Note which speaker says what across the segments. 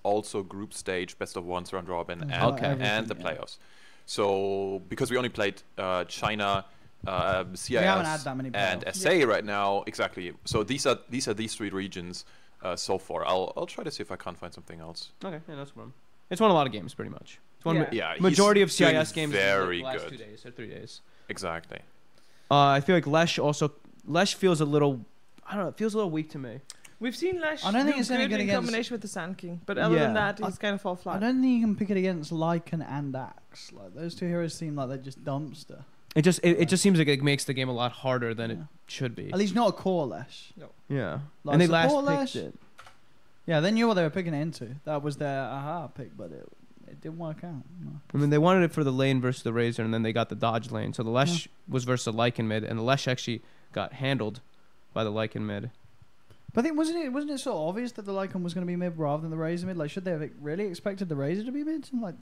Speaker 1: also group stage, best of ones, round robin, and the playoffs. So because we only played China, CIS, and SA right now, exactly. So these are these 3 regions so far. I'll try to see if I can't find something else.
Speaker 2: Okay, yeah, that's one. It's won a lot of games, pretty much. It's won majority of CIS games
Speaker 1: very
Speaker 2: in the last
Speaker 1: good.
Speaker 2: 2 days or 3 days.
Speaker 1: Exactly.
Speaker 2: I feel like Lesh feels a little, I don't know, it feels a little weak to me.
Speaker 3: We've seen Lesh
Speaker 4: I don't think it's any
Speaker 3: good
Speaker 4: good
Speaker 3: in
Speaker 4: against
Speaker 3: combination with the Sand King, but other than that, he's kind of fall flat.
Speaker 4: I don't think you can pick it against Lycan and Axe. Like those 2 heroes seem like they're just dumpster.
Speaker 2: It just seems like it makes the game a lot harder than it should be.
Speaker 4: At least not a core Lesh.
Speaker 3: No.
Speaker 2: Yeah.
Speaker 4: Like
Speaker 2: and they last picked it.
Speaker 4: Yeah, they knew what they were picking it into. That was their pick, but it didn't work out. No.
Speaker 2: I mean, they wanted it for the lane versus the Razor, and then they got the dodge lane. So the Lesh was versus the Lycan mid, and the Lesh actually got handled by the Lycan mid.
Speaker 4: But I think wasn't it sort of obvious that the Lycan was going to be mid rather than the Razor mid? Like, should they have really expected the Razor to be mid? Like,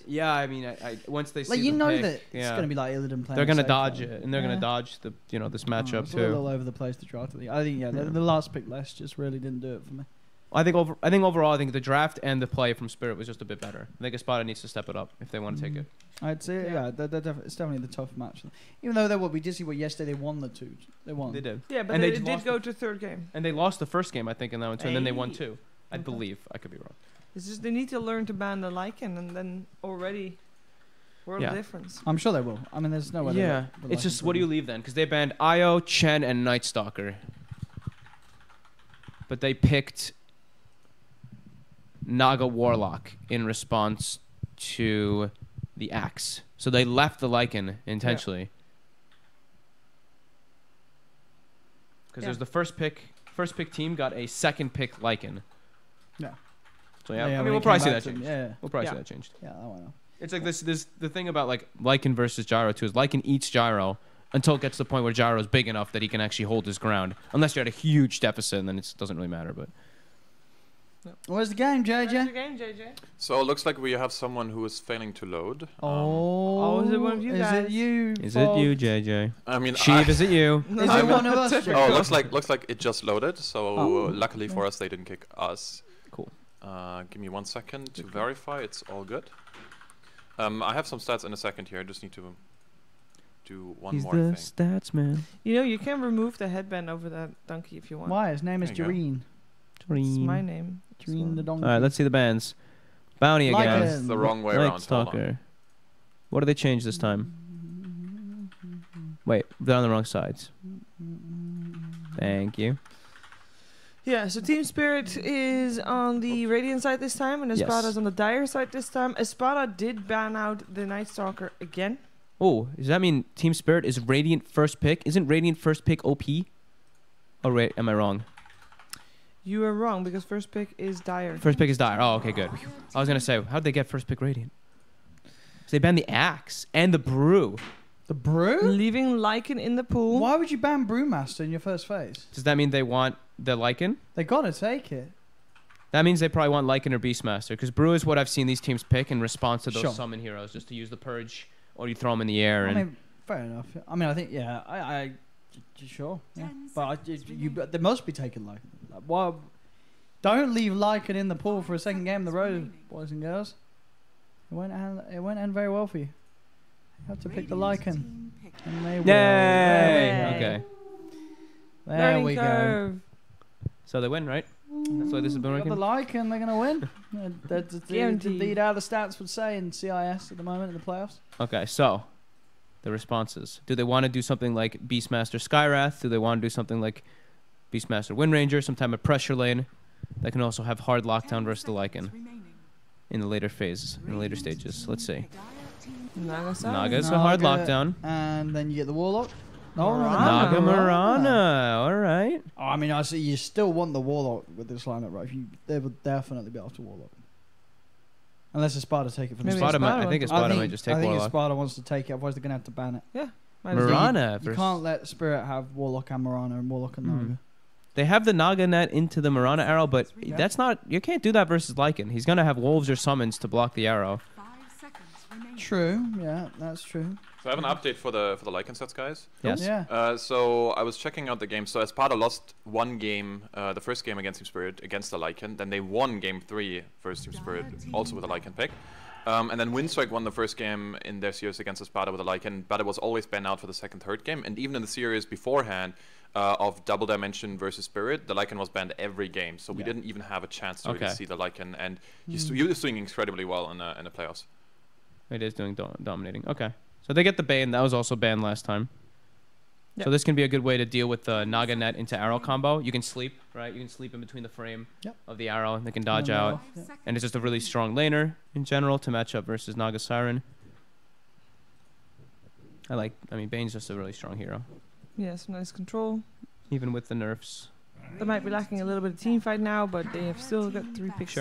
Speaker 2: yeah, I mean, I once they see
Speaker 4: like, you
Speaker 2: the
Speaker 4: know
Speaker 2: pick,
Speaker 4: that it's going to be like Illidan playing.
Speaker 2: They're going to dodge it, and they're going to dodge the this matchup
Speaker 4: it's
Speaker 2: too.
Speaker 4: A little all over the place to draft. I think the last pick Lesh just really didn't do it for me.
Speaker 2: I think overall, I think the draft and the play from Spirit was just a bit better. I think Espada needs to step it up if they want to take it.
Speaker 4: I'd say, it's definitely the tough match. Even though we did see yesterday they won the 2. They won.
Speaker 2: They did.
Speaker 3: Yeah, but
Speaker 2: and
Speaker 3: they did go to 3rd game.
Speaker 2: And they lost the first game, I think, in that one too, and then they won 2. I believe. I could be wrong.
Speaker 3: It's just they need to learn to ban the Lycan, and then already world difference.
Speaker 4: I'm sure they will. I mean, there's no way.
Speaker 2: Yeah, it's just what do you leave then? Because they banned Io, Chen, and Night Stalker. But they picked Naga Warlock in response to the Axe. So they left the Lycan intentionally. Because there's the first pick team got a 2nd pick Lycan.
Speaker 4: Yeah.
Speaker 2: So I mean, we'll probably see that change. We'll probably see that changed.
Speaker 4: Yeah, that one.
Speaker 2: It's like this the thing about like Lycan versus Gyro too is Lycan eats Gyro until it gets to the point where Gyro is big enough that he can actually hold his ground. Unless you're at a huge deficit, and then it doesn't really matter. But
Speaker 4: where's the game, JJ?
Speaker 3: Where's the game, JJ?
Speaker 1: So it looks like we have someone who is failing to load.
Speaker 3: Oh, is it one of you guys?
Speaker 4: Is it you?
Speaker 2: Is it you, JJ?
Speaker 1: I mean,
Speaker 2: Sheev, is it you?
Speaker 4: Is it one of us?
Speaker 1: Oh, looks like it just loaded. So luckily for us, they didn't kick us.
Speaker 2: Cool.
Speaker 1: Give me 1 second to verify. It's all good. I have some stats in a second here. I just need to do one more thing.
Speaker 2: He's the stats man.
Speaker 3: You know, you can remove the headband over that donkey if you want.
Speaker 4: Why? His name is Jareen.
Speaker 3: It's my name.
Speaker 4: Jareen the donkey.
Speaker 2: All right, let's see the bands. Bounty again.
Speaker 1: That's the wrong way around.
Speaker 2: Stalker. What do they change this time? Wait, they're on the wrong sides. Thank you.
Speaker 3: Yeah, so Team Spirit is on the Radiant side this time, and Espada's on the Dire side this time. Espada did ban out the Night Stalker again.
Speaker 2: Oh, does that mean Team Spirit is Radiant first pick? Isn't Radiant first pick OP? Oh, wait, am I wrong?
Speaker 3: You are wrong, because first pick is Dire.
Speaker 2: First pick is Dire. Oh, okay, good. I was going to say, how'd they get first pick Radiant? So they banned the Axe and the Brew.
Speaker 4: The Brew?
Speaker 3: Leaving Lycan in the pool.
Speaker 4: Why would you ban Brewmaster in your first phase?
Speaker 2: Does that mean they want the Lycan?
Speaker 4: They gotta take it.
Speaker 2: That means they probably want Lycan or Beastmaster, because Brew is what I've seen these teams pick in response to those summon heroes, just to use the Purge, or you throw them in the air.
Speaker 4: I mean, fair enough. I mean, I think, I sure. Yeah. But they must be taking Lycan. Like, why? Don't leave Lycan in the pool for a second game in the row, boys and girls. It won't end very well for you. You have to pick the Lycan. And they will.
Speaker 2: Yay! Okay.
Speaker 4: There we go.
Speaker 2: So they win, right? That's why this has been working.
Speaker 4: The Lycan, they're going to win. That's indeed how the stats would say in CIS at the moment in the playoffs.
Speaker 2: Okay, so the responses. Do they want to do something like Beastmaster Skywrath? Do they want to do something like Beastmaster Windranger, some type of pressure lane that can also have hard lockdown versus the Lycan in the later phases, in the later stages? Let's see. Naga's a hard lockdown.
Speaker 4: And then you get the Warlock.
Speaker 2: Naga Marana. All right.
Speaker 4: Oh, I mean, I see you still want the Warlock with this lineup, right? They would definitely be after Warlock. Unless Espada take it from
Speaker 2: Espada. I think Espada might just take Warlock.
Speaker 4: I think Espada wants to take it, otherwise they're going to have to ban it.
Speaker 3: Yeah.
Speaker 2: Marana.
Speaker 4: You can't let Spirit have Warlock and Marana and Warlock and Naga.
Speaker 2: They have the Naga net into the Marana arrow, but that's not... You can't do that versus Lycan. He's going to have Wolves or Summons to block the arrow.
Speaker 4: True. Yeah, that's true.
Speaker 1: So I have an update for the Lycan sets, guys.
Speaker 2: Yes.
Speaker 4: Yeah.
Speaker 1: So I was checking out the game. So Espada lost one game, the first game against Team Spirit, against the Lycan. Then they won game 3 versus Team Spirit, also with a Lycan pick. And then Windstrike won the first game in their series against Espada with a Lycan, but it was always banned out for the second, third game. And even in the series beforehand of Double Dimension versus Spirit, the Lycan was banned every game. So we didn't even have a chance to really see the Lycan. And he was doing incredibly well in the playoffs.
Speaker 2: It is doing dominating. Okay. So they get the bane. That was also banned last time. Yep. So this can be a good way to deal with the Naga Net into arrow combo. You can sleep, right? You can sleep in between the frame of the arrow, and they can dodge out. And it's just a really strong laner in general to match up versus Naga Siren. I mean, Bane's just a really strong hero.
Speaker 3: Yes, nice control.
Speaker 2: Even with the nerfs.
Speaker 3: They might be lacking a little bit of team fight now, but they have still got 3 picks.
Speaker 2: Sure.